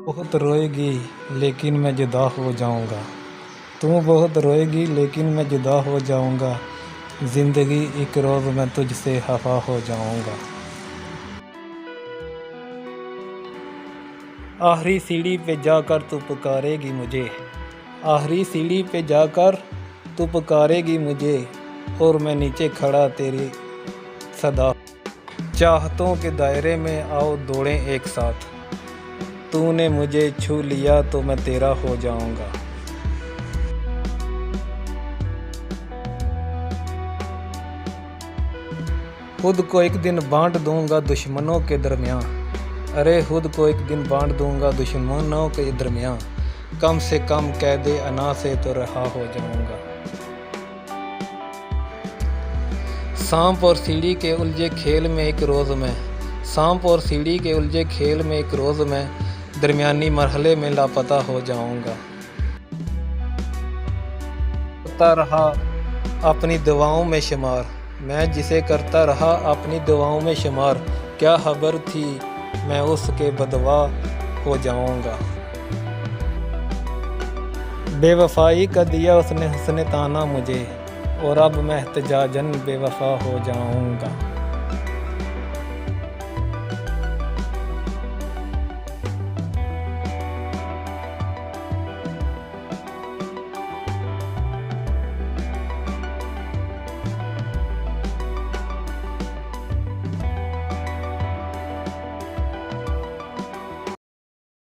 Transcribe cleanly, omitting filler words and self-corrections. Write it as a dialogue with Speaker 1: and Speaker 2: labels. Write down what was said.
Speaker 1: बहुत रोएगी लेकिन मैं जुदा हो जाऊंगा। तू बहुत रोएगी लेकिन मैं जुदा हो जाऊंगा। ज़िंदगी एक रोज़ मैं तुझसे खफा हो जाऊंगा। आखिरी सीढ़ी पे जाकर तू पुकारेगी मुझे। आखिरी सीढ़ी पे जाकर तू पुकारेगी मुझे। और मैं नीचे खड़ा तेरी सदा। चाहतों के दायरे में आओ दौड़ें एक साथ। तूने मुझे छू लिया तो मैं तेरा हो जाऊंगा। खुद को एक दिन बांट दूंगा दुश्मनों के दरमियाँ। अरे खुद को एक दिन बांट दूंगा दुश्मनों के दरमियाँ। कम से कम कैदे अना से तो रहा हो जाऊंगा। सांप और सीढ़ी के उलझे खेल में एक रोज़ में। सांप और सीढ़ी के उलझे खेल में एक रोज़ में दरमियानी मरहले में लापता हो जाऊंगा। करता रहा अपनी दुआओं में शुमार। मैं जिसे करता रहा अपनी दुआओं में शुमार। क्या खबर थी मैं उसके बदवा हो जाऊंगा। बेवफाई का दिया उसने हुस्न ताना मुझे। और अब मैं एहतजाजन बेवफा हो जाऊंगा।